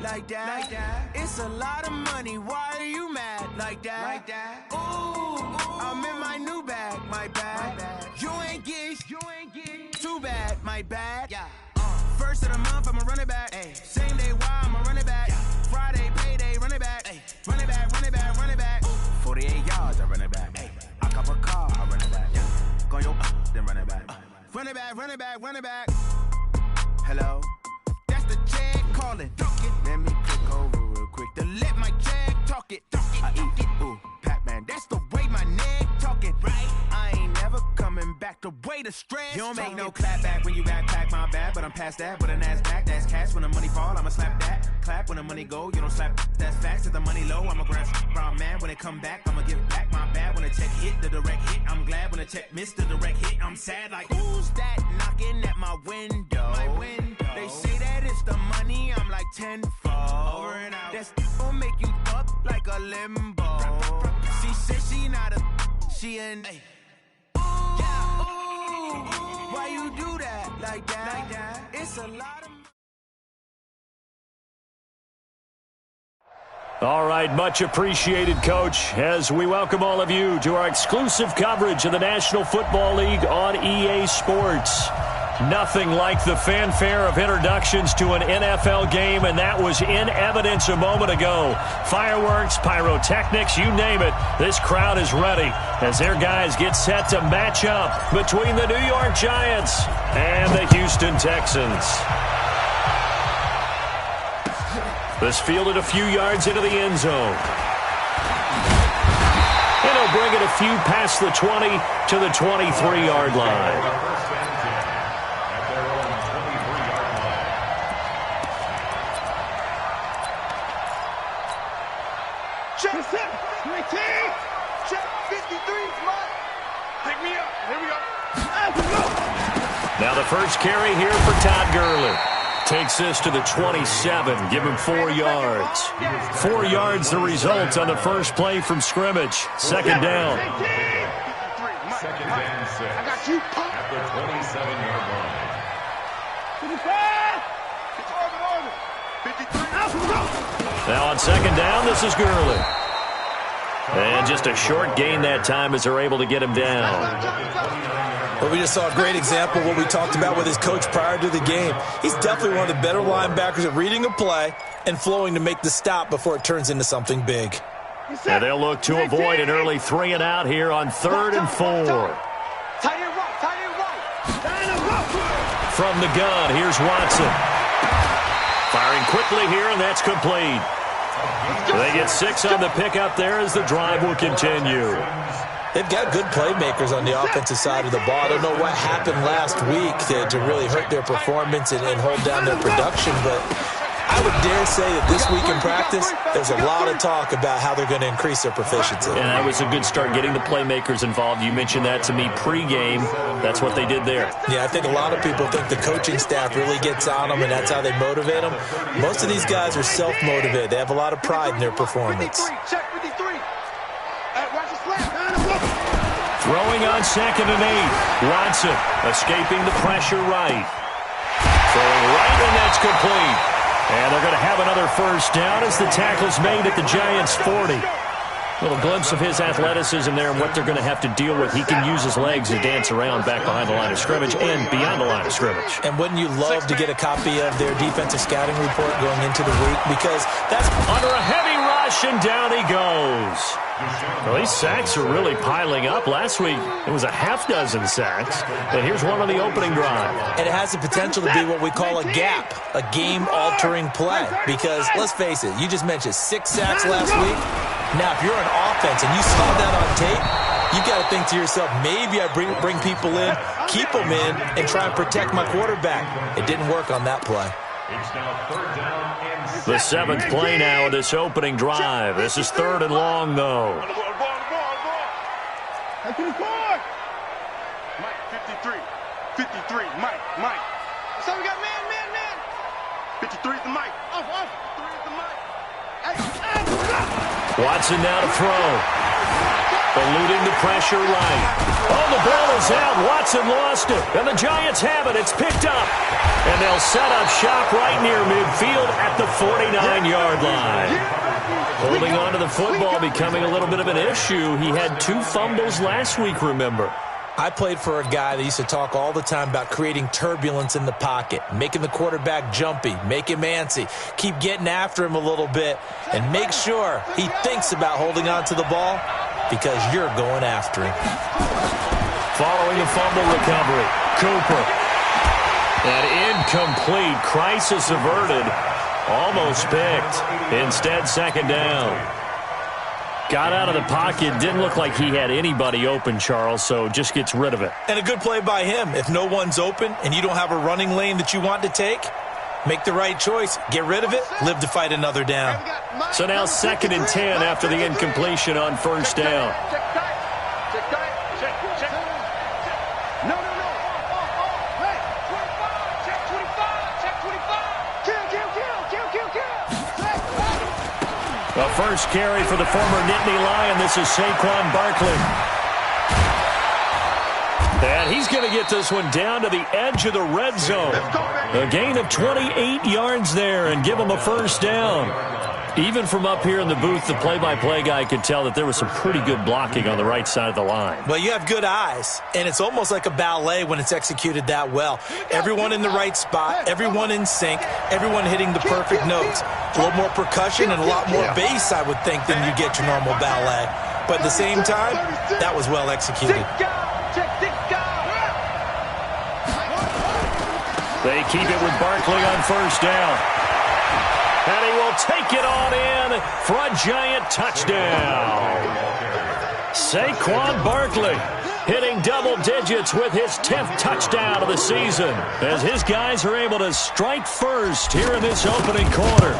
like that. It's a lot of money, why are you mad like that? Ooh, I'm in my new bag, my bad. You ain't get too bad, my bad. First of the month, I'ma run it back. Same day, why I'ma run it back. Friday, payday, run it back. Run it back, run it back, run it back. 48 yards, I run it back. I cop a car, I run it back. Go yo, then run it back. Run it back, run it back, run it back. Hello? That's the jag calling. Let me click over real quick to let my jag talk it. I eat it, ooh, Pac-Man. That's the way my neck talking, right? I ain't never coming back the way the stress. You don't make no clap back when you backpack, my bad, but I'm past that. But a NASDAQ, that's cash. When the money fall, I'ma slap that. Clap when the money go, you don't slap. That's facts. If the money low, I'ma grab brown man. When it come back, I'ma give back my bad. When the check hit, the direct hit. I'm glad when the check missed the direct hit. I'm sad like, who's that knocking at my window? They say that it's the money, I'm like tenfold. Over and out. That's gon' make you up like a limbo. She said she not a, she an. Ooh, why you do that like that? It's a lot of. All right, much appreciated, Coach, as we welcome all of you to our exclusive coverage of the National Football League on EA Sports. Nothing like the fanfare of introductions to an NFL game, and that was in evidence a moment ago. Fireworks, pyrotechnics, you name it. This crowd is ready as their guys get set to match up between the New York Giants and the Houston Texans. This fielded a few yards into the end zone. And he'll bring it a few past the 20 to the 23-yard line. Check 19, check 53, pick me up, here we go. Now the first carry here for Todd Gurley. Takes this to the 27, give him 4 yards. 4 yards the result on the first play from scrimmage. Second down. Second and 6. I got you. At the 27-yard line. Now on second down, this is Gurley. And just a short gain that time as they're able to get him down. Well, we just saw a great example of what we talked about with his coach prior to the game. He's definitely one of the better linebackers at reading a play and flowing to make the stop before it turns into something big. And they'll look to avoid an early 3 and out here on 3rd and 4. From the gun, here's Watson. Firing quickly here, and that's complete. They get 6 on the pickup there as the drive will continue. They've got good playmakers on the offensive side of the ball. I don't know what happened last week to really hurt their performance and hold down their production, but I would dare say that this week in practice, there's a lot of talk about how they're going to increase their proficiency. And that was a good start, getting the playmakers involved. You mentioned that to me pregame. That's what they did there. Yeah, I think a lot of people think the coaching staff really gets on them, and that's how they motivate them. Most of these guys are self-motivated. They have a lot of pride in their performance. Throwing on 2nd and 8. Watson escaping the pressure right. Throwing right, and that's complete. And they're going to have another first down as the tackle's made at the Giants' 40. A little glimpse of his athleticism there and what they're going to have to deal with. He can use his legs to dance around back behind the line of scrimmage and beyond the line of scrimmage. And wouldn't you love to get a copy of their defensive scouting report going into the week? Because that's under a heavy rush, and down he goes. Well, these sacks are really piling up. Last week, it was a half-dozen sacks. And here's one on the opening drive. And it has the potential to be what we call a gap, a game-altering play. Because, let's face it, you just mentioned 6 sacks last week. Now, if you're an offense and you saw that on tape, you've got to think to yourself, maybe I bring people in, keep them in, and try and protect my quarterback. It didn't work on that play. It's now 3rd down and 6. The 7th play now of this opening drive. This is 3rd and long, though. Mike, 53. 53, Mike. So we got man. 53 is the Mike. Off. 3 is the Mike. Watson now to throw. Eluding the pressure right. Oh, the ball is out. Watson lost it. And the Giants have it. It's picked up. And they'll set up shop right near midfield at the 49-yard line. Holding on to the football becoming a little bit of an issue. He had 2 fumbles last week, remember. I played for a guy that used to talk all the time about creating turbulence in the pocket, making the quarterback jumpy, make him antsy, keep getting after him a little bit, and make sure he thinks about holding on to the ball because you're going after him. Following a fumble recovery, Cooper. An incomplete, crisis averted, almost picked. Instead, second down. Got out of the pocket, didn't look like he had anybody open, Charles, so just gets rid of it. And a good play by him. If no one's open and you don't have a running lane that you want to take, make the right choice. Get rid of it. Live to fight another down. So now 2nd and 10 after the incompletion on first down. The first carry for the former Nittany Lion. This is Saquon Barkley. And he's going to get this one down to the edge of the red zone. A gain of 28 yards there and give him a first down. Even from up here in the booth, the play-by-play guy could tell that there was some pretty good blocking on the right side of the line. Well, you have good eyes, and it's almost like a ballet when it's executed that well. Everyone in the right spot, everyone in sync, everyone hitting the perfect notes. A little more percussion and a lot more bass, I would think, than you get your normal ballet. But at the same time, that was well executed. They keep it with Barkley on first down. And he will take it on in for a giant touchdown. Saquon Barkley hitting double digits with his 10th touchdown of the season as his guys are able to strike first here in this opening quarter.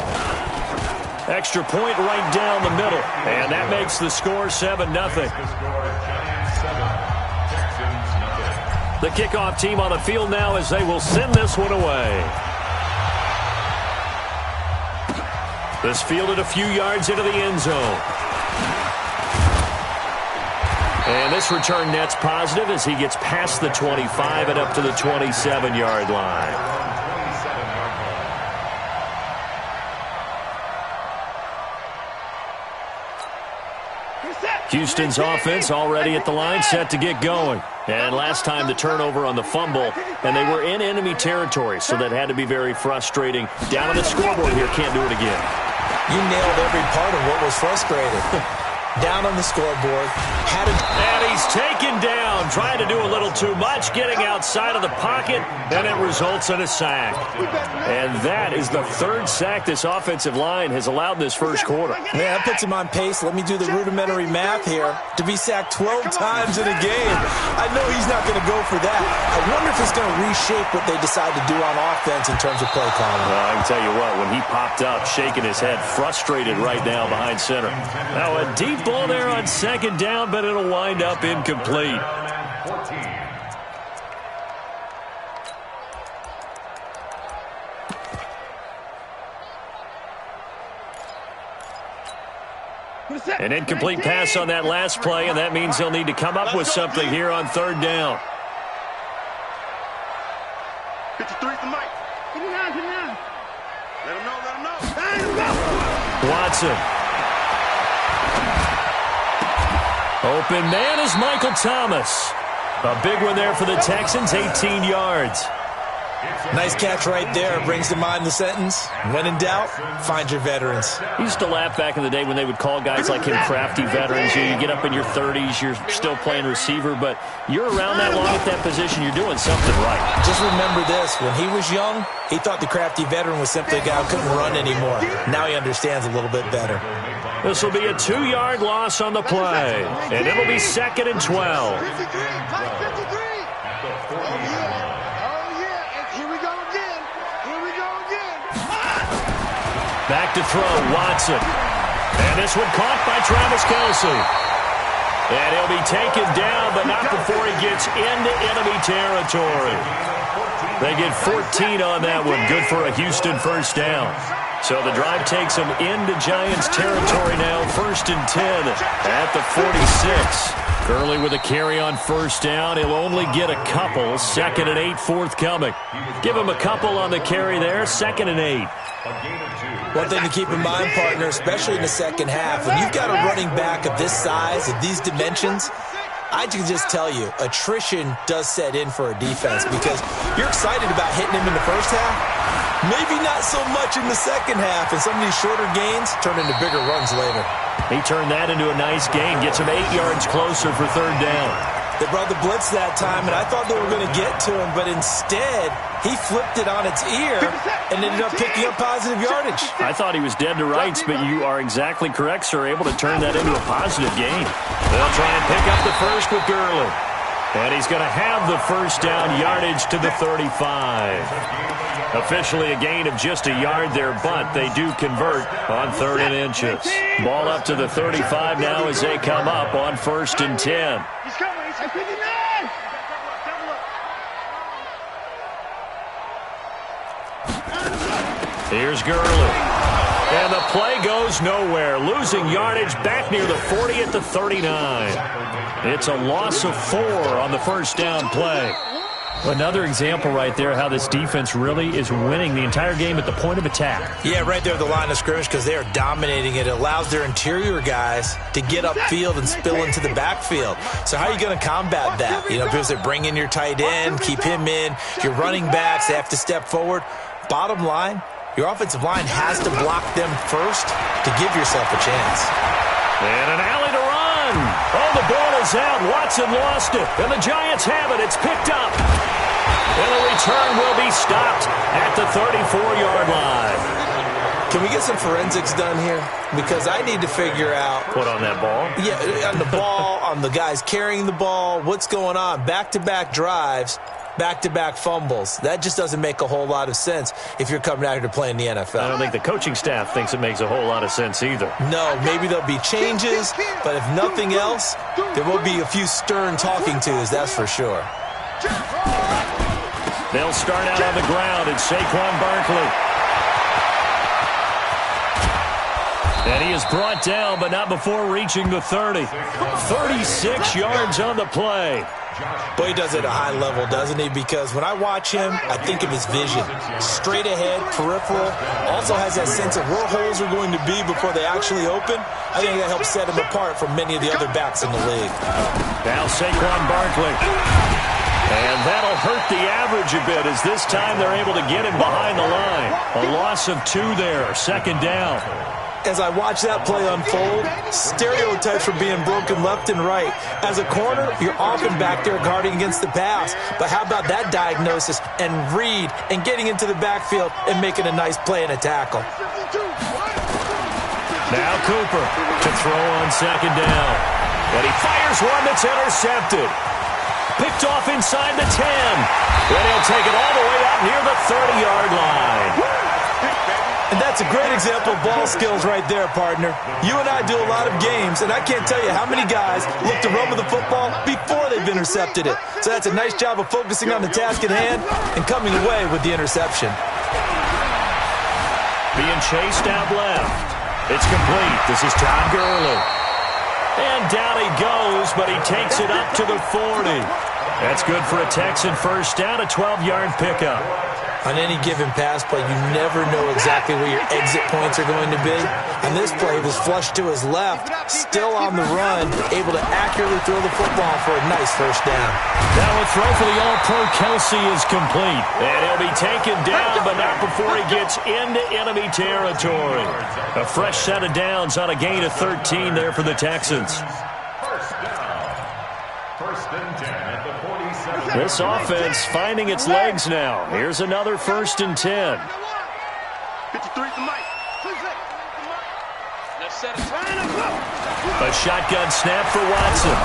Extra point right down the middle, and that makes the score 7-0. The kickoff team on the field now as they will send this one away. This fielded a few yards into the end zone. And this return net's positive as he gets past the 25 and up to the 27-yard line. Houston's offense already at the line, set to get going. And last time the turnover on the fumble, and they were in enemy territory, so that had to be very frustrating. Down on the scoreboard here, can't do it again. You nailed every part of what was frustrating. Down on the scoreboard. And he's taken down, trying to do a little too much, getting outside of the pocket, and it results in a sack. And that is the 3rd sack this offensive line has allowed in this first quarter. Yeah, that puts him on pace. Let me do the rudimentary math here. To be sacked 12 times in a game. I know he's not going to go for that. I wonder if it's going to reshape what they decide to do on offense in terms of play calling. Well, I can tell you what, when he popped up, shaking his head, frustrated right now behind center. Now a deep ball there on second down, but it'll wind up incomplete. An incomplete pass on that last play, and that means they'll need to come up with something here on third down. 53's the mic. 59. Let him know, let him know. Watson. Open man is Michael Thomas. A big one there for the Texans, 18 yards. Nice catch right there. Brings to mind the sentence, when in doubt, find your veterans. I used to laugh back in the day when they would call guys like him crafty veterans. You get up in your 30s, you're still playing receiver, but you're around that long at that position, you're doing something right. Just remember this, when he was young, he thought the crafty veteran was simply a guy who couldn't run anymore. Now he understands a little bit better. This will be a 2-yard loss on the play, and it'll be 2nd and 12. Back to throw, Watson. And this one caught by Travis Kelce. And he'll be taken down, but not before he gets into enemy territory. They get 14 on that one. Good for a Houston first down. So the drive takes them into Giants territory now. 1st and 10 at the 46. Gurley with a carry on 1st down. He'll only get a couple. 2nd and 8 forthcoming. Give him a couple on the carry there. 2nd and 8. One thing to keep in mind, partner, especially in the second half, when you've got a running back of this size, of these dimensions, I can just tell you, attrition does set in for a defense because you're excited about hitting him in the first half. Maybe not so much in the second half, and some of these shorter gains turn into bigger runs later. He turned that into a nice gain, gets him 8 yards closer for 3rd down. They brought the blitz that time, and I thought they were going to get to him, but instead, he flipped it on its ear and ended up picking up positive yardage. I thought he was dead to rights, but you are exactly correct, sir, able to turn that into a positive gain. They'll try and pick up the first with Gurley. And he's going to have the 1st down, yardage to the 35. Officially a gain of just a yard there, but they do convert on 3rd and inches. Ball up to the 35 now as they come up on 1st and 10. He's coming. He's 59. Here's Gurley. And the play goes nowhere. Losing yardage back near the 40 at the 39. It's a loss of 4 on the 1st down play. Another example right there how this defense really is winning the entire game at the point of attack. Yeah, right there at the line of scrimmage because they are dominating it. It allows their interior guys to get upfield and spill into the backfield. So how are you going to combat that? You know, because they bring in your tight end, keep him in. Your running backs, they have to step forward. Bottom line, your offensive line has to block them first to give yourself a chance. And an alley to run. Oh, the ball is out. Watson lost it. And the Giants have it. It's picked up. And the return will be stopped at the 34-yard line. Can we get some forensics done here? Because I need to figure out. What on that ball? Yeah, on the ball, on the guys carrying the ball. What's going on? Back-to-back drives. Back-to-back fumbles. That just doesn't make a whole lot of sense if you're coming out here to play in the NFL. I don't think the coaching staff thinks it makes a whole lot of sense either. No, maybe there'll be changes, but if nothing else, there will be a few stern talking tos, that's for sure. They'll start out on the ground. It's Saquon Barkley. And he is brought down, but not before reaching the 30. 36 yards on the play. Boy, he does it at a high level, doesn't he? Because when I watch him, I think of his vision. Straight ahead, peripheral. Also has that sense of where holes are going to be before they actually open. I think that helps set him apart from many of the other backs in the league. Now Saquon Barkley. And that'll hurt the average a bit as this time they're able to get him behind the line. A loss of 2 there, 2nd down. As I watch that play unfold, stereotypes are being broken left and right. As a corner, you're often back there guarding against the pass. But how about that diagnosis and read and getting into the backfield and making a nice play and a tackle? Now Cooper to throw on 2nd down. And he fires one that's intercepted. Picked off inside the 10. And he'll take it all the way up near the 30-yard line. And that's a great example of ball skills right there, partner. You and I do a lot of games, and I can't tell you how many guys look to run with the football before they've intercepted it. So that's a nice job of focusing on the task at hand and coming away with the interception. Being chased out left. It's complete. This is Todd Gurley. And down he goes, but he takes it up to the 40. That's good for a Texan 1st down, a 12-yard pickup. On any given pass play, you never know exactly where your exit points are going to be. And this play was flushed to his left, still on the run, able to accurately throw the football for a nice 1st down. Now a throw for the All-Pro Kelsey is complete. And he'll be taken down, but not before he gets into enemy territory. A fresh set of downs on a gain of 13 there for the Texans. This offense finding its legs now. Here's another 1st and 10. 53 to Mike. A shotgun snap for Watson.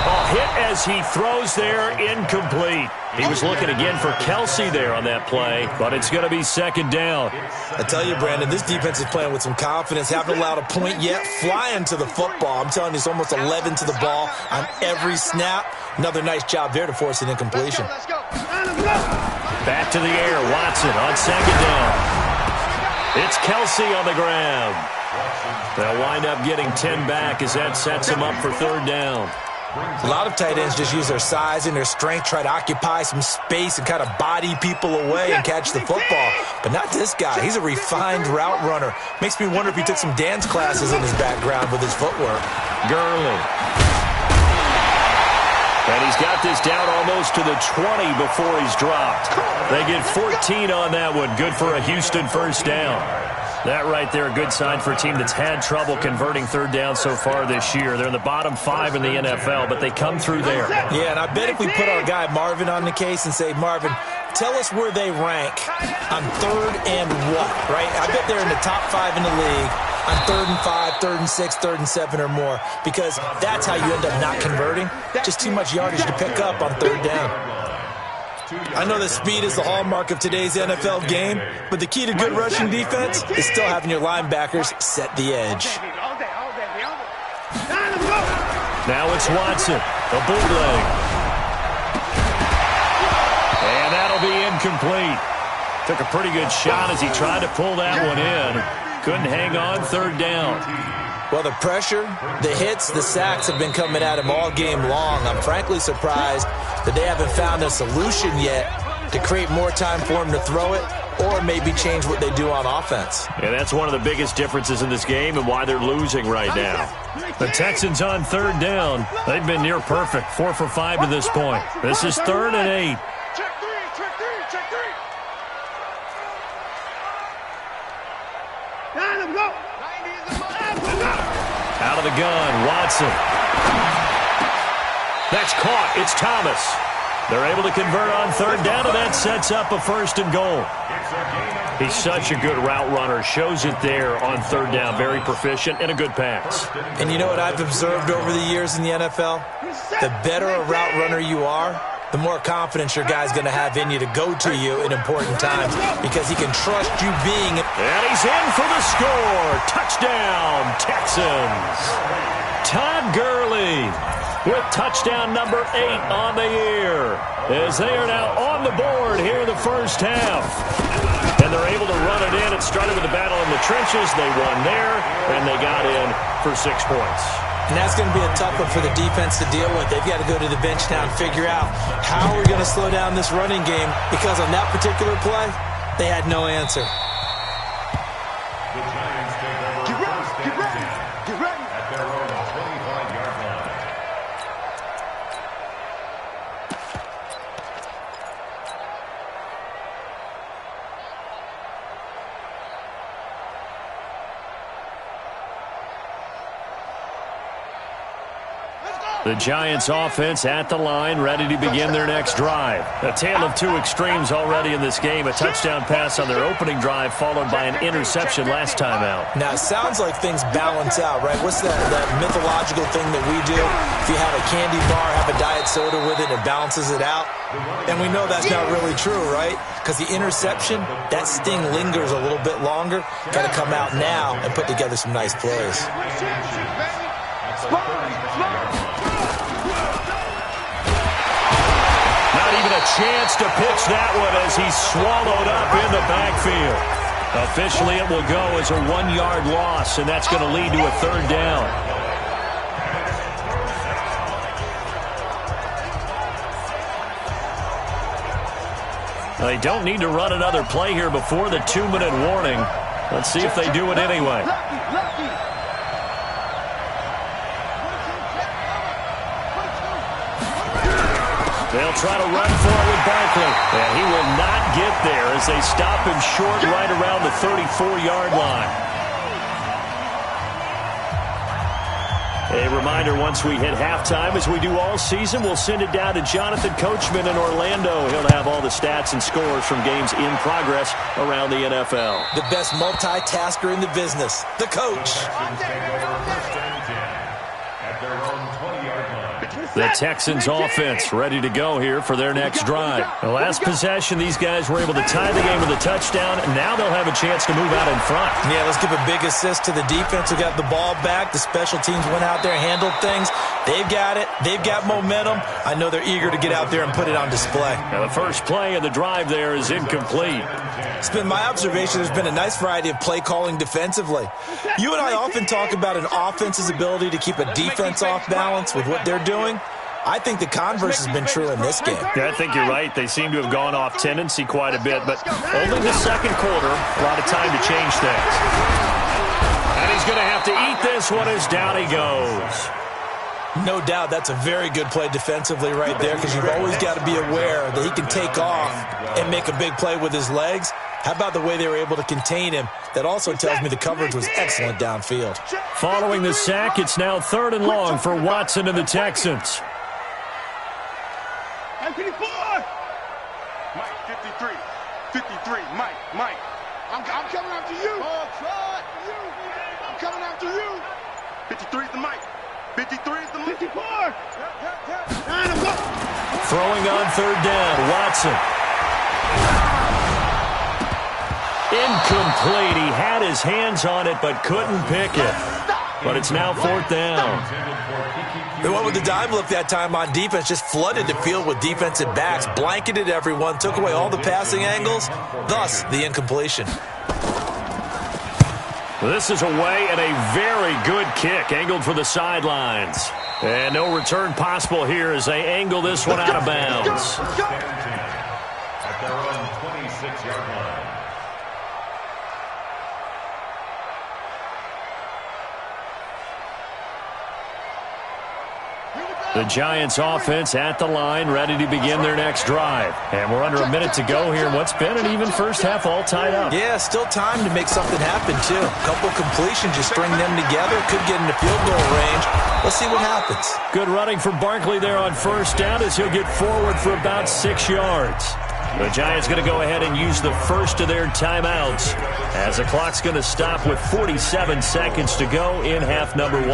A hit as he throws there, incomplete. He was looking again for Kelsey there on that play, but it's going to be 2nd down. I tell you, Brandon, this defense is playing with some confidence. Haven't allowed a point yet. Flying to the football. I'm telling you, it's almost 11 to the ball on every snap. Another nice job there to force an incompletion. Back to the air, Watson on 2nd down. It's Kelsey on the grab. They'll wind up getting 10 back as that sets him up for third down. A lot of tight ends just use their size and their strength, try to occupy some space and kind of body people away and catch the football. But not this guy. He's a refined route runner. Makes me wonder if he took some dance classes in his background with his footwork. Gurley. And he's got this down almost to the 20 before he's dropped. They get 14 on that one. Good for a Houston first down. That right there, a good sign for a team that's had trouble converting third down so far this year. They're in the bottom 5 in the NFL, but they come through there. Yeah, and I bet if we put our guy Marvin on the case and say, Marvin, tell us where they rank on third and what, right? I bet they're in the top 5 in the league on 3rd and 5, 3rd and 6, 3rd and 7 or more, because that's how you end up not converting. Just too much yardage to pick up on third down. I know that speed is the hallmark of today's NFL game, but the key to good rushing defense is still having your linebackers set the edge. Now it's Watson, a bootleg. And that'll be incomplete. Took a pretty good shot as he tried to pull that one in. Couldn't hang on third down. Well, the pressure, the hits, the sacks have been coming at him all game long. I'm frankly surprised that they haven't found a solution yet to create more time for him to throw it or maybe change what they do on offense. Yeah, that's one of the biggest differences in this game and why they're losing right now. The Texans on third down. They've been near perfect, 4 for 5 to this point. This is 3rd and 8. Check three. Let him go. Out of the gun, Watson. That's caught. It's Thomas. They're able to convert on third down, and that sets up a 1st and goal. He's such a good route runner. Shows it there on third down. Very proficient and a good pass. And you know what I've observed over the years in the NFL? The better a route runner you are, the more confidence your guy's going to have in you to go to you in important times because he can trust you being. And he's in for the score. Touchdown, Texans. Todd Gurley with touchdown number 8 on the year as they are now on the board here in the first half. And they're able to run it in. It started with a battle in the trenches. They won there, and they got in for 6 points. And that's going to be a tough one for the defense to deal with. They've got to go to the bench now and figure out how we're going to slow down this running game because on that particular play, they had no answer. Get ready. At their own 25-yard line. The Giants offense at the line, ready to begin their next drive. A tale of 2 extremes already in this game. A touchdown pass on their opening drive, followed by an interception last time out. Now, it sounds like things balance out, right? What's that mythological thing that we do? If you have a candy bar, have a diet soda with it, it balances it out. And we know that's not really true, right? Because the interception, that sting lingers a little bit longer. Got to come out now and put together some nice plays. A chance to pitch that one as he's swallowed up in the backfield. Officially, it will go as a 1-yard loss, and that's going to lead to a 3rd down. They don't need to run another play here before the 2-minute warning. Let's see if they do it anyway. They'll try to run for it with Barkley. And he will not get there as they stop him short right around the 34-yard line. A reminder, once we hit halftime, as we do all season, we'll send it down to Jonathan Coachman in Orlando. He'll have all the stats and scores from games in progress around the NFL. The best multitasker in the business, the coach. At their own 20-yard line. The Texans offense ready to go here for their next drive. The last possession, these guys were able to tie the game with a touchdown. Now they'll have a chance to move out in front. Yeah, let's give a big assist to the defense who got the ball back. The special teams went out there, handled things. They've got it. They've got momentum. I know they're eager to get out there and put it on display. Now the first play of the drive there is incomplete. It's been my observation there's been a nice variety of play calling defensively. You and I often talk about an offense's ability to keep a defense off balance with what they're doing. I think the converse has been true in this game. Yeah, I think you're right. They seem to have gone off tendency quite a bit, but only the second quarter, a lot of time to change things. And he's going to have to eat this one as down he goes. No doubt that's a very good play defensively right there, because you've always got to be aware that he can take off and make a big play with his legs. How about the way they were able to contain him? That also tells me the coverage was excellent downfield. Following the sack, it's now 3rd and long for Watson and the Texans. Mike 53. 53. Mike. I'm coming after you. I'm coming after you. 53 is the Mike. 53 is the Mike. 54. Throwing on 3rd down, Watson. Incomplete. He had his hands on it but couldn't pick it. But it's now 4th down. They went with the dime look that time on defense, just flooded the field with defensive backs, blanketed everyone, took away all the passing angles, thus the incompletion. This is away and a very good kick, angled for the sidelines. And no return possible here as they angle this one out of bounds. At their own 26-yard line. The Giants offense at the line, ready to begin their next drive. And we're under a minute to go here in what's been an even first half, all tied up. Yeah, still time to make something happen, too. A couple completions, just string them together. Could get into field goal range. Let's see what happens. Good running for Barkley there on 1st down as he'll get forward for about 6 yards. The Giants going to go ahead and use the first of their timeouts as the clock's going to stop with 47 seconds to go in half number 1.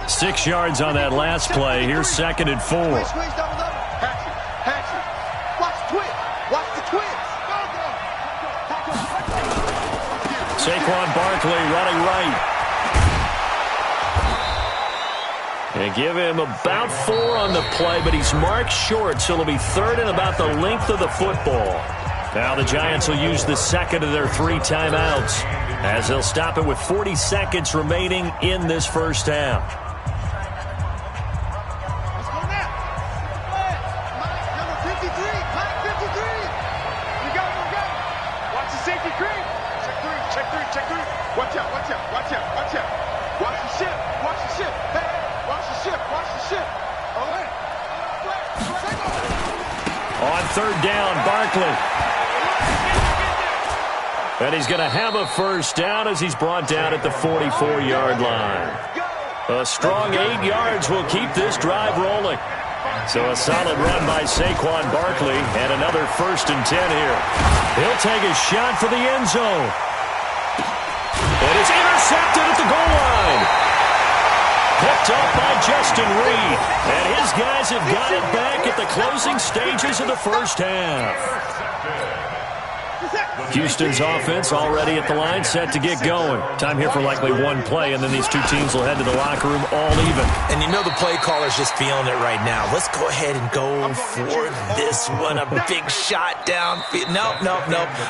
6 yards on that last play. Here's 2nd and 4. Watch the twist. Saquon Barkley running right. And give him about 4 on the play, but he's marked short, so it'll be 3rd and about the length of the football. Now the Giants will use the second of their 3 timeouts as they'll stop it with 40 seconds remaining in this first half. On 3rd down, Barkley. And he's going to have a first down as he's brought down at the 44-yard line. A strong 8 yards will keep this drive rolling. So a solid run by Saquon Barkley and another 1st and 10 here. He'll take a shot for the end zone. And it's intercepted at the goal line. Picked up by Justin Reed. And his guys have got it back at the closing stages of the first half. Houston's offense already at the line, set to get going. Time here for likely 1 play, and then these 2 teams will head to the locker room all even. And you know the play caller's just feeling it right now. Let's go ahead and go for this one. A big shot downfield. Nope.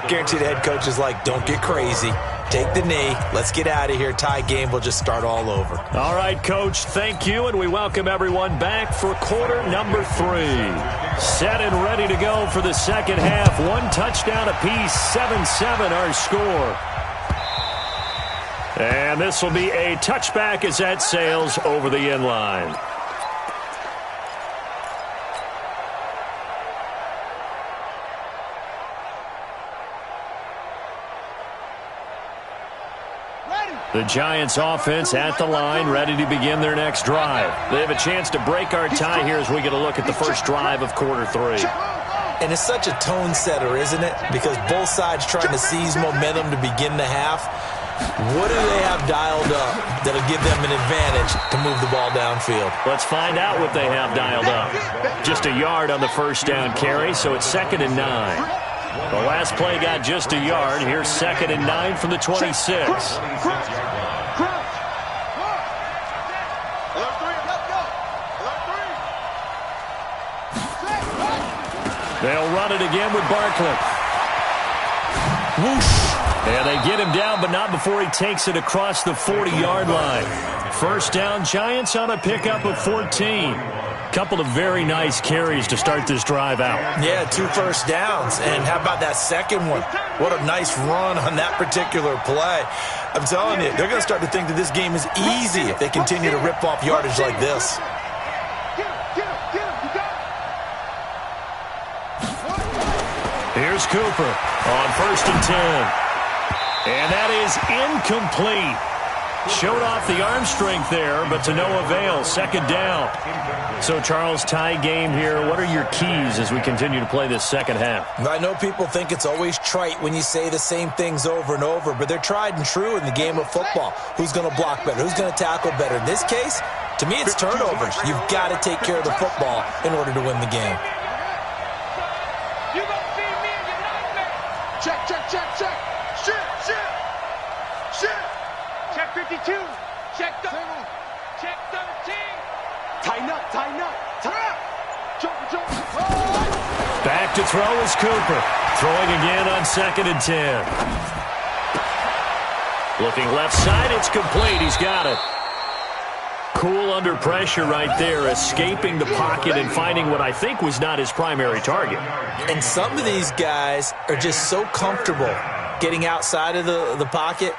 Guaranteed the head coach is like, don't get crazy. Take the knee. Let's get out of here. Tie game will just start all over. All right, Coach, thank you, and we welcome everyone back for quarter number 3. Set and ready to go for the second half. 1 touchdown apiece, 7-7 our score. And this will be a touchback as that sails over the end line. The Giants offense at the line, ready to begin their next drive. They have a chance to break our tie here as we get a look at the first drive of quarter 3. And it's such a tone setter, isn't it? Because both sides trying to seize momentum to begin the half. What do they have dialed up that'll give them an advantage to move the ball downfield? Let's find out what they have dialed up. Just a yard on the first down carry, so it's 2nd and 9. The last play got just a yard. Here's 2nd and 9 from the 26. They'll run it again with Barkley. Whoosh. And they get him down, but not before he takes it across the 40-yard line. First down, Giants on a pickup of 14. Couple of very nice carries to start this drive out. Yeah, 2 first downs. And how about that second one? What a nice run on that particular play. I'm telling you, they're going to start to think that this game is easy if they continue to rip off yardage like this. Here's Cooper on 1st and 10. And that is incomplete. Showed off the arm strength there, but to no avail. 2nd down. So, Charles, tie game here. What are your keys as we continue to play this second half? I know people think it's always trite when you say the same things over and over, but they're tried and true in the game of football. Who's going to block better? Who's going to tackle better? In this case, to me, it's turnovers. You've got to take care of the football in order to win the game. Check, check, check, check. Shit, shit, shit. Check 52. Check 13. Check 13. Tighten up, tighten up. Tighten up. Jump, jump. Back to throw is Cooper. Throwing again on 2nd and 10. Looking left side, it's complete. He's got it. Cool under pressure right there, escaping the pocket and finding what I think was not his primary target. And some of these guys are just so comfortable getting outside of the pocket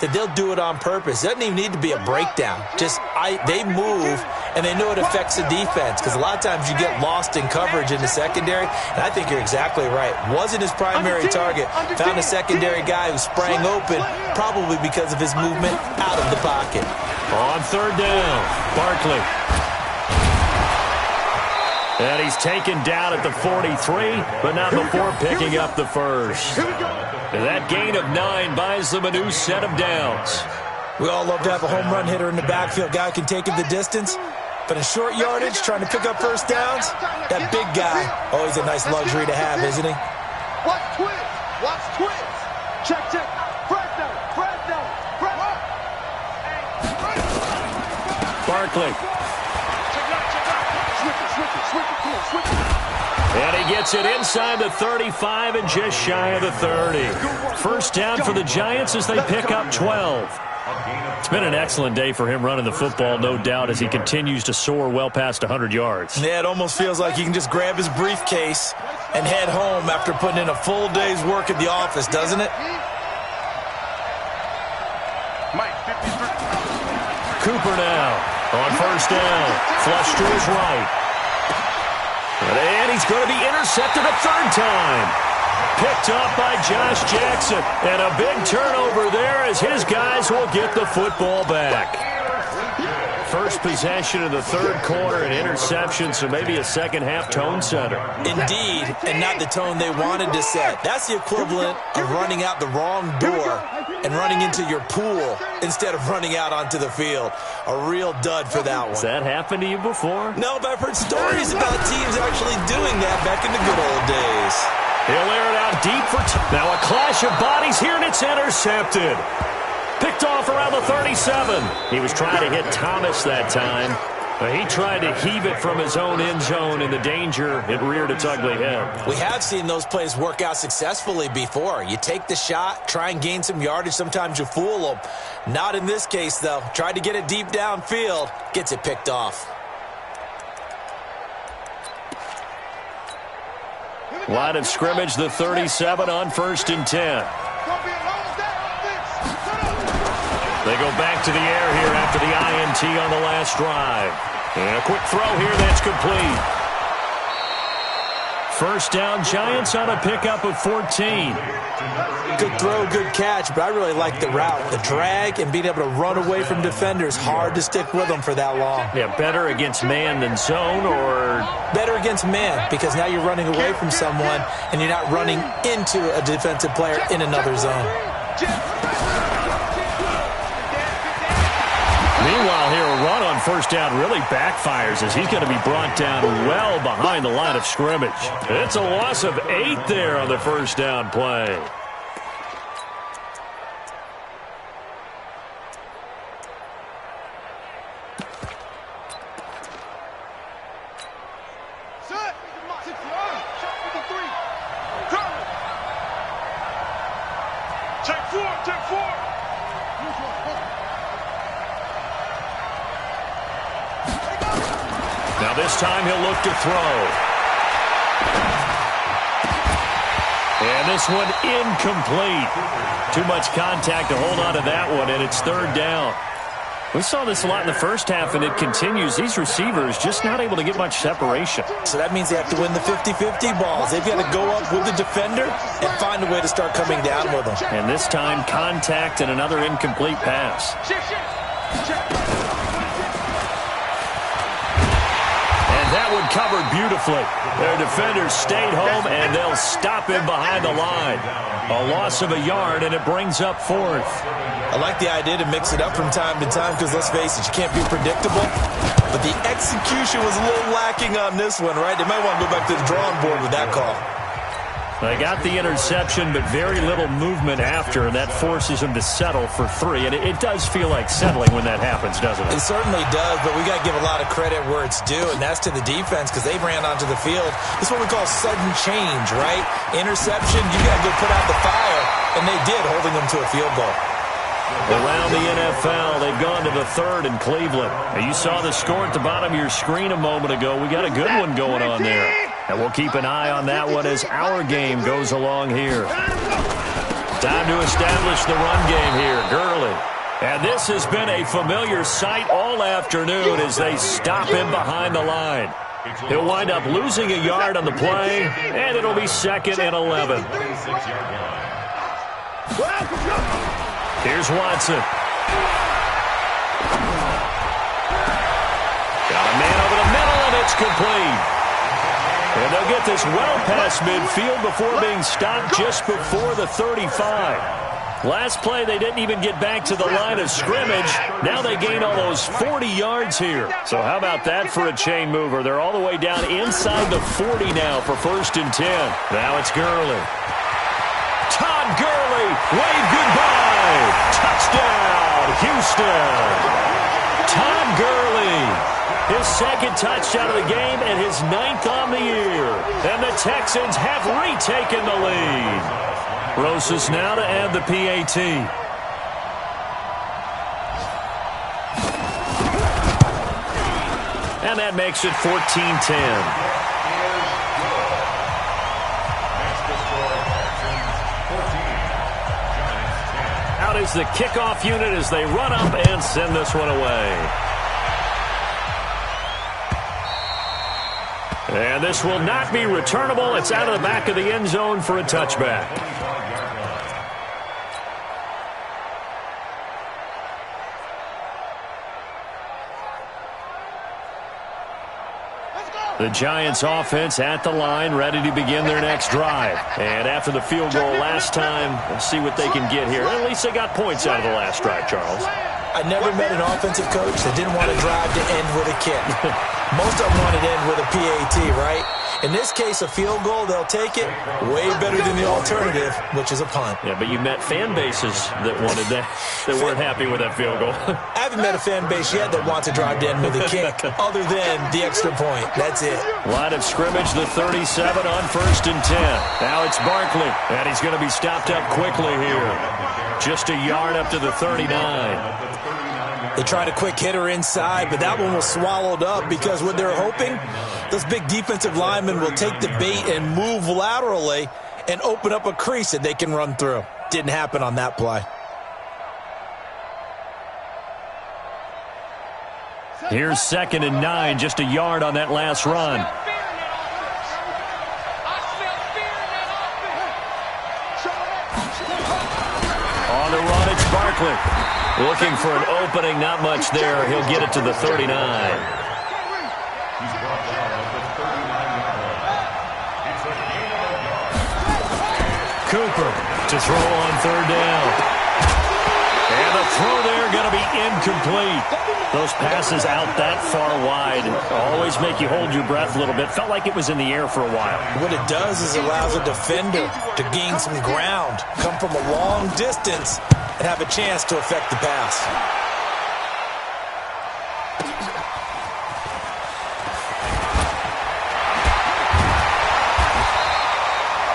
that they'll do it on purpose. It doesn't even need to be a breakdown. They move, and they know it affects the defense because a lot of times you get lost in coverage in the secondary, and I think you're exactly right. Wasn't his primary target. Found a secondary guy who sprang open, probably because of his movement out of the pocket. On 3rd down, Barkley. And he's taken down at the 43, but not before picking up the first. And that gain of 9 buys them a new set of downs. We all love to have a home run hitter in the backfield. Guy can take it the distance. But in short yardage, trying to pick up first downs, that big guy, always a nice luxury to have, isn't he? Watch twist. Watch twist. Check, check. Press down. Press down. Press down. Barkley. And he gets it inside the 35 and just shy of the 30. First down for the Giants as they pick up 12. It's been an excellent day for him running the football, no doubt, as he continues to soar well past 100 yards. Yeah, it almost feels like he can just grab his briefcase and head home after putting in a full day's work at the office, doesn't it? Mike, 53. Cooper now on first down. Flush to his right. And he's going to be intercepted a 3rd time. Picked up by Josh Jackson. And a big turnover there as his guys will get the football back. First possession of the 3rd quarter, an interception, so maybe a second-half tone setter. Indeed, and not the tone they wanted to set. That's the equivalent of running out the wrong door and running into your pool instead of running out onto the field. A real dud for that one. Has that happened to you before? No, but I've heard stories about teams actually doing that back in the good old days. He'll air it out deep for now a clash of bodies here, and it's intercepted. Picked off around the 37. He was trying to hit Thomas that time. But he tried to heave it from his own end zone, and the danger, it reared its ugly head. We have seen those plays work out successfully before. You take the shot, try and gain some yardage. Sometimes you fool them. Not in this case, though. Tried to get it deep downfield. Gets it picked off. Line of scrimmage, the 37 on 1st and 10. They go back to the air here after the INT on the last drive. And a quick throw here that's complete. First down, Giants on a pickup of 14. Good throw, good catch, but I really like the route. The drag and being able to run away from defenders, hard to stick with them for that long. Yeah, better against man than zone, or? Better against man, because now you're running away from someone and you're not running into a defensive player in another zone. Meanwhile here, a run on first down really backfires as he's going to be brought down well behind the line of scrimmage. It's a loss of 8 there on the first down play. Now this time he'll look to throw. And this one incomplete. Too much contact to hold on to that one, and it's third down. We saw this a lot in the first half, and it continues. These receivers just not able to get much separation. So that means they have to win the 50-50 balls. They've got to go up with the defender and find a way to start coming down with them. And this time, contact and another incomplete pass. And that one covered beautifully. Their defenders stayed home, and they'll stop him behind the line. A loss of a yard, and it brings up fourth. I like the idea to mix it up from time to time because, let's face it, you can't be predictable. But the execution was a little lacking on this one, right? They might want to go back to the drawing board with that call. They got the interception, but very little movement after, and that forces them to settle for 3. And it does feel like settling when that happens, doesn't it? It certainly does, but we got to give a lot of credit where it's due, and that's to the defense because they ran onto the field. This is what we call sudden change, right? Interception, you got to go put out the fire, and they did, holding them to a field goal. Around the NFL, they've gone to the 3rd in Cleveland. And you saw the score at the bottom of your screen a moment ago. We got a good one going on there. And we'll keep an eye on that one as our game goes along here. Time to establish the run game here. Gurley. And this has been a familiar sight all afternoon as they stop him behind the line. He'll wind up losing a yard on the play, and it'll be 2nd and 11. Here's Watson. Got a man over the middle, and it's complete. And they'll get this well past midfield before being stopped just before the 35. Last play, they didn't even get back to the line of scrimmage. Now they gain almost 40 yards here. So how about that for a chain mover? They're all the way down inside the 40 now for 1st and 10. Now it's Gurley. Todd Gurley, wave goodbye. Touchdown, Houston. Todd Gurley, his 2nd touchdown of the game and his 9th on the year. And the Texans have retaken the lead. Rosas now to add the PAT. And that makes it 14-10. Out is the kickoff unit as they run up and send this one away. And this will not be returnable. It's out of the back of the end zone for a touchback. The Giants offense at the line, ready to begin their next drive. And after the field goal last time, we'll see what they can get here. At least they got points out of the last drive, Charles. I never met an offensive coach that didn't want to drive to end with a kick. Most of them wanted to end with a PAT, right? In this case, a field goal, they'll take it. Way better than the alternative, which is a punt. Yeah, but you met fan bases that wanted that, that weren't happy with that field goal. I haven't met a fan base yet that wants to drive to end with a kick, other than the extra point. That's it. Line of scrimmage, the 37 on 1st and 10. Now it's Barkley, and he's going to be stopped up quickly here. Just a yard up to the 39. They tried a quick hitter inside, but that one was swallowed up because what they're hoping, those big defensive linemen will take the bait and move laterally and open up a crease that they can run through. Didn't happen on that play. Here's 2nd and 9, just a yard on that last run. On the run, it's Barkley. Looking for an opening, not much there. He'll get it to the 39. Cooper to throw on 3rd down. And And the throw there going to be incomplete. Those passes out that far wide always make you hold your breath a little bit. Felt like it was in the air for a while. What it does is allows a defender to gain some ground, come from a long distance, and have a chance to affect the pass.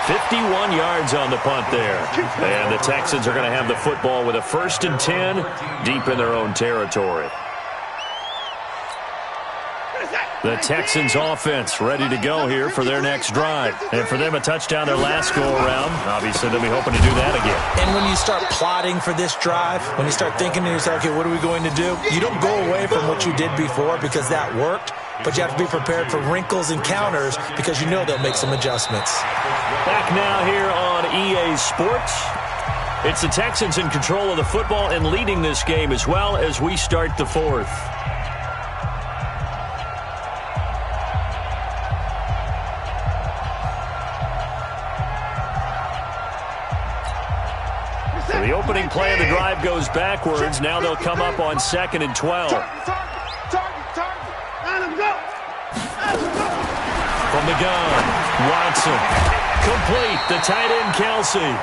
51 yards on the punt there. And the Texans are going to have the football with a 1st and 10 deep in their own territory. The Texans offense ready to go here for their next drive. And for them, a touchdown their last go-around. Obviously, they'll be hoping to do that again. And when you start plotting for this drive, when you start thinking to yourself, okay, what are we going to do? You don't go away from what you did before because that worked. But you have to be prepared for wrinkles and counters because you know they'll make some adjustments. Back now here on EA Sports. It's the Texans in control of the football and leading this game as well as we start the 4th. So the opening play of the drive goes backwards. Now they'll come up on 2nd and 12. From the gun, Watson. Complete, the tight end, Kelsey.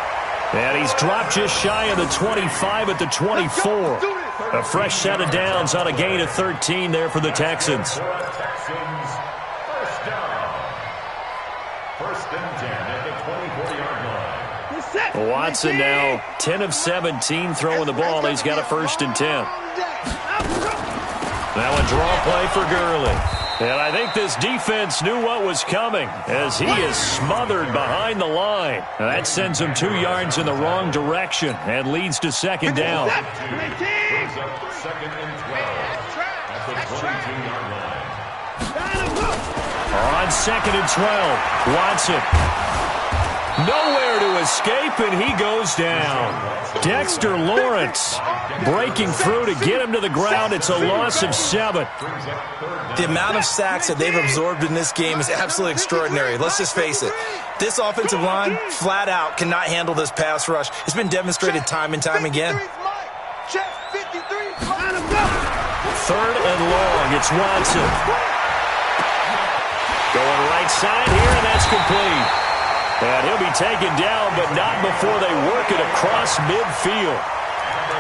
And he's dropped just shy of the 25 at the 24. A fresh set of downs on a gain of 13 there for the Texans. First and 10 at the 24-yard line. Watson now 10 of 17 throwing the ball. He's got a 1st and 10. Now a draw play for Gurley. And I think this defense knew what was coming as he is smothered behind the line. Now that sends him 2 yards in the wrong direction and leads to 2nd down. Brings up 2nd and 12 at the 22-yard line. On 2nd and 12, Watson. Nowhere to escape, and he goes down. Dexter Lawrence breaking through to get him to the ground. It's a loss of 7. The amount of sacks that they've absorbed in this game is absolutely extraordinary. Let's just face it. This offensive line, flat out, cannot handle this pass rush. It's been demonstrated time and time again. 3rd and long. It's Watson. Going right side here, and that's complete. And he'll be taken down, but not before they work it across midfield.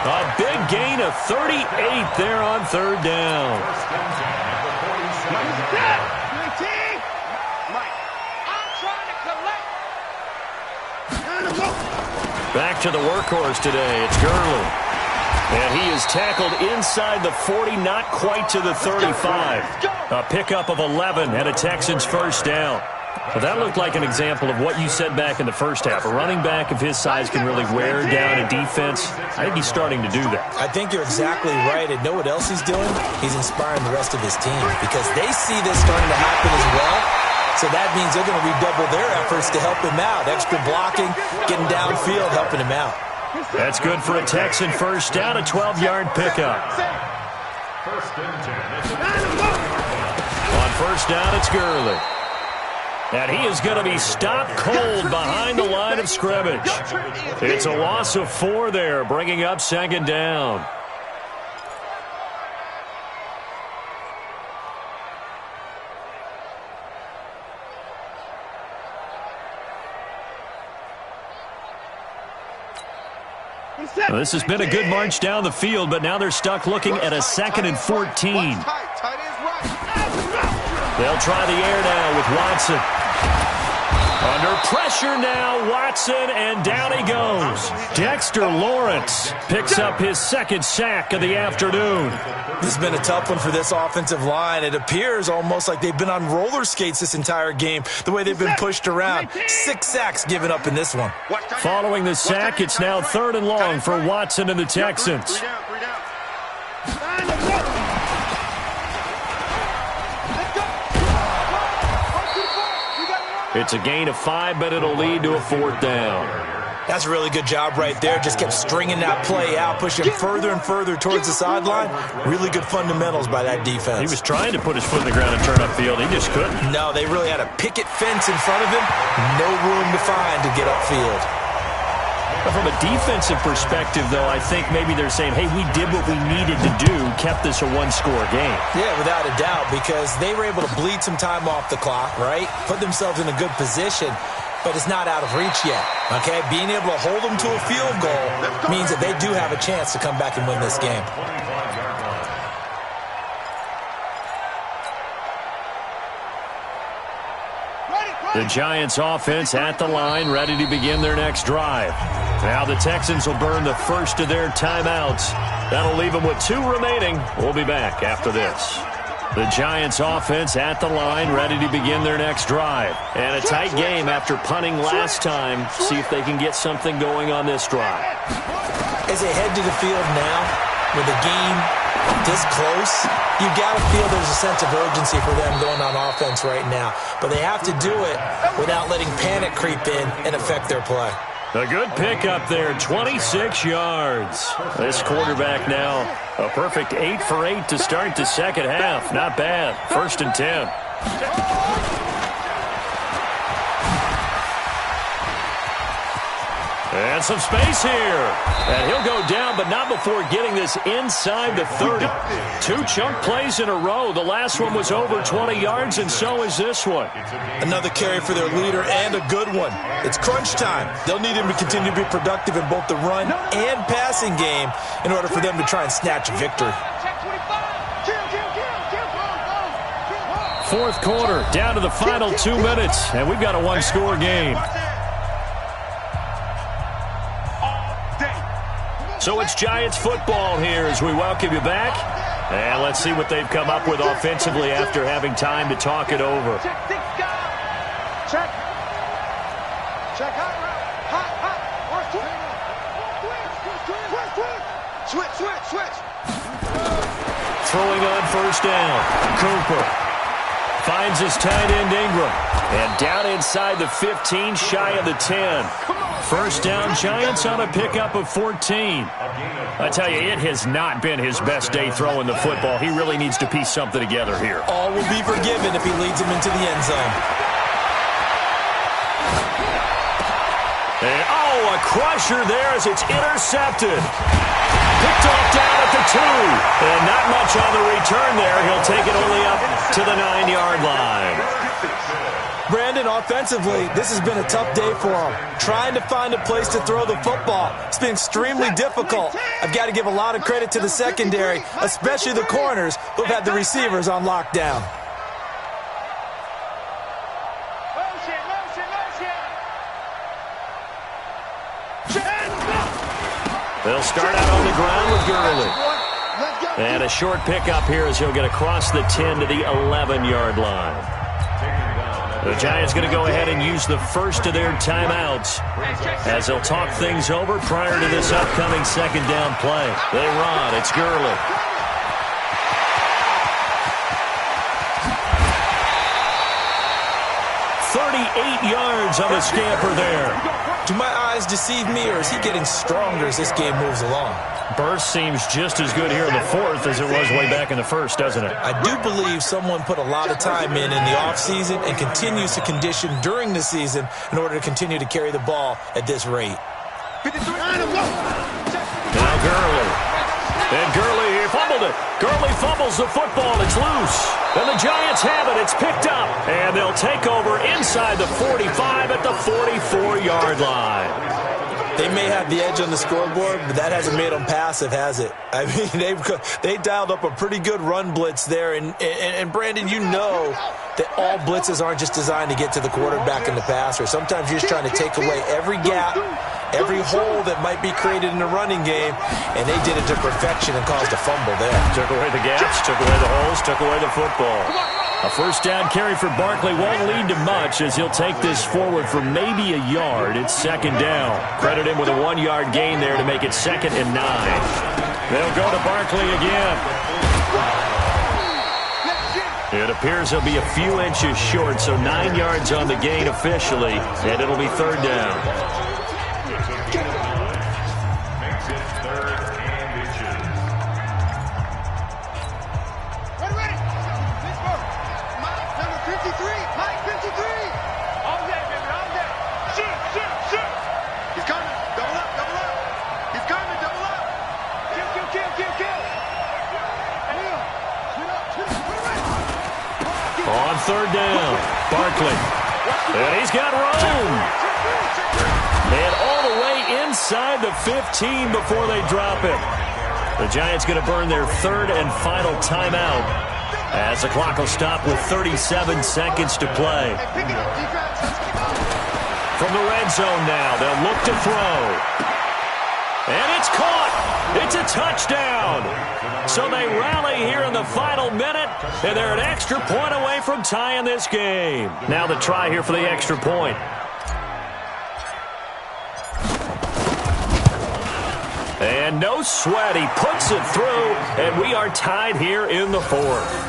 A big gain of 38 there on 3rd down. Back to the workhorse today. It's Gurley. And he is tackled inside the 40, not quite to the 35. A pickup of 11 and a Texans 1st down. Well, that looked like an example of what you said back in the first half. A running back of his size can really wear down a defense. I think he's starting to do that. I think you're exactly right. And know what else he's doing? He's inspiring the rest of his team because they see this starting to happen as well. So that means they're going to redouble their efforts to help him out. Extra blocking, getting downfield, helping him out. That's good for a Texan 1st down, a 12-yard pickup. 1st and 10. On 1st down, it's Gurley. And he is going to be stopped cold behind the line of scrimmage. It's a loss of 4 there, bringing up 2nd down. Well, this has been a good march down the field, but now they're stuck looking at a 2nd and 14. They'll try the air now with Watson. Under pressure now, Watson, and down he goes. Dexter Lawrence picks up his 2nd sack of the afternoon. This has been a tough one for this offensive line. It appears almost like they've been on roller skates this entire game, the way they've been pushed around. 6 sacks given up in this one. Following the sack, it's now 3rd and long for Watson and the Texans. It's a gain of 5, but it'll lead to a 4th down. That's a really good job right there. Just kept stringing that play out, pushing further and further towards the sideline. Really good fundamentals by that defense. He was trying to put his foot in the ground and turn upfield. He just couldn't. No, they really had a picket fence in front of him. No room to find to get upfield. From a defensive perspective, though, I think maybe they're saying, hey, we did what we needed to do, kept this a one-score game. Yeah, without a doubt, because they were able to bleed some time off the clock, right? Put themselves in a good position, but it's not out of reach yet, okay? Being able to hold them to a field goal means that they do have a chance to come back and win this game. The Giants offense at the line, ready to begin their next drive. Now the Texans will burn the first of their timeouts. That'll leave them with 2 remaining. We'll be back after this. The Giants offense at the line, ready to begin their next drive. And a tight game after punting last time. See if they can get something going on this drive. As they head to the field now, with the game this close, you got to feel there's a sense of urgency for them going on offense right now. But they have to do it without letting panic creep in and affect their play. A good pickup there, 26 yards. This quarterback now, a perfect 8 for 8 to start the second half. Not bad. 1st and 10. And some space here. And he'll go down, but not before getting this inside the 30. 2 chunk plays in a row. The last one was over 20 yards, and so is this one. Another carry for their leader, and a good one. It's crunch time. They'll need him to continue to be productive in both the run and passing game in order for them to try and snatch a victory. 4th quarter, down to the final 2 minutes, and we've got a 1-score game. So it's Giants football here as we welcome you back. And let's see what they've come up with offensively after having time to talk it over. Check. Switch. Throwing on 1st down. Cooper finds his tight end Ingram. And down inside the 15, shy of the 10. 1st down, Giants on a pickup of 14. I tell you, it has not been his best day throwing the football. He really needs to piece something together here. All will be forgiven if he leads him into the end zone. And, a crusher there as it's intercepted. Picked off down at the 2. And not much on the return there. He'll take it only up to the 9-yard line. Brandon, offensively, this has been a tough day for him. Trying to find a place to throw the football. It's been extremely difficult. I've got to give a lot of credit to the secondary, especially the corners who've had the receivers on lockdown. They'll start out on the ground with Gurley. And a short pickup here as he'll get across the 10 to the 11-yard line. The Giants going to go ahead and use the first of their timeouts as they'll talk things over prior to this upcoming 2nd down play. They run. It's Gurley. Yards on the scamper there. Do my eyes deceive me, or is he getting stronger as this game moves along? Burst seems just as good here in the 4th as it was way back in the 1st, doesn't it? I do believe someone put a lot of time in the offseason and continues to condition during the season in order to continue to carry the ball at this rate. Now Gurley. And Gurley, he fumbled it. Gurley fumbles the football. It's loose. And the Giants have it. It's picked up. And they'll take over inside the 45 at the 44-yard line. They may have the edge on the scoreboard, but that hasn't made them passive, has it? I mean, they dialed up a pretty good run blitz there. And Brandon, you know that all blitzes aren't just designed to get to the quarterback and the passer. Sometimes you're just trying to take away every gap, every hole that might be created in the running game, and they did it to perfection and caused a fumble there. Took away the gaps, took away the holes, took away the football. A first down carry for Barkley won't lead to much as he'll take this forward for maybe a yard. It's 2nd down. Credit him with a 1-yard gain there to make it 2nd and 9. They'll go to Barkley again. It appears he'll be a few inches short, so 9 yards on the gain officially, and it'll be 3rd down. On third down, Barkley. And he's got room. And all the way inside the 15 before they drop it. The Giants going to burn their third and final timeout as the clock will stop with 37 seconds to play. From the red zone now, they'll look to throw. And it's caught. It's a touchdown. So they rally here in the final minute, and they're an extra point away from tying this game. Now the try here for the extra point. And no sweat. He puts it through, and we are tied here in the fourth.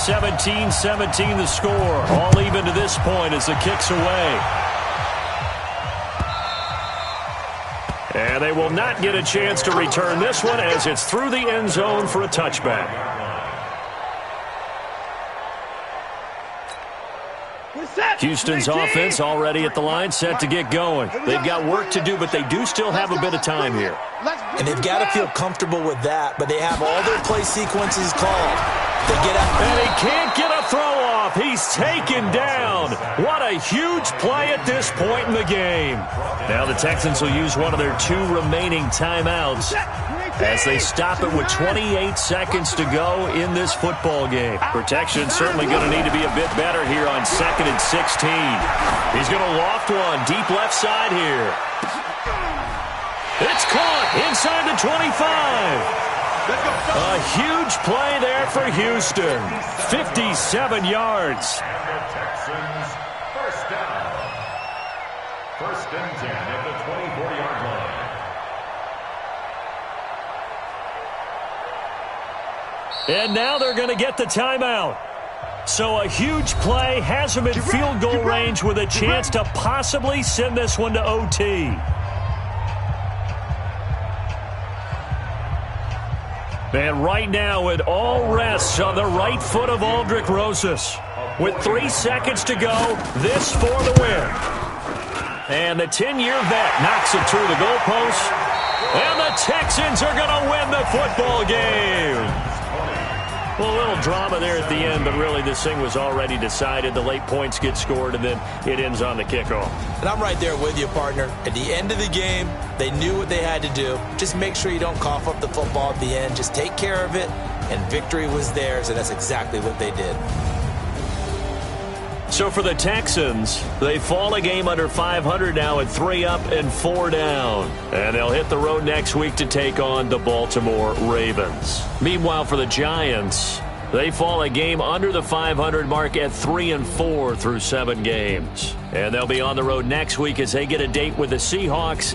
17-17 the score. All even to this point as the kick's away. And they will not get a chance to return this one as it's through the end zone for a touchback. Houston's offense already at the line, set to get going. They've got work to do, but they do still have a bit of time here. And they've got to feel comfortable with that, but they have all their play sequences called. They get out. And he can't get a throw off. He's taken down. What a huge play at this point in the game. Now the Texans will use one of their 2 remaining timeouts as they stop it with 28 seconds to go in this football game. Protection certainly going to need to be a bit better here on 2nd and 16. He's going to loft one deep left side here. It's caught inside the 25. A huge play there for Houston. 57 yards. And the Texans first down. 1st and 10 at the 24-yard line. And now they're going to get the timeout. So a huge play has them in field goal range with a chance to possibly send this one to OT. And right now it all rests on the right foot of Aldrick Rosas. With 3 seconds to go, this for the win. And the 10-year vet knocks it through the goalpost. And the Texans are going to win the football game. Well, a little drama there at the end, but really this thing was already decided. The late points get scored, and then it ends on the kickoff. And I'm right there with you, partner. At the end of the game, they knew what they had to do. Just make sure you don't cough up the football at the end. Just take care of it, and victory was theirs, and that's exactly what they did. So for the Texans, they fall a game under 500 now at 3 up and 4 down. And they'll hit the road next week to take on the Baltimore Ravens. Meanwhile, for the Giants, they fall a game under the 500 mark at 3 and 4 through 7 games. And they'll be on the road next week as they get a date with the Seahawks.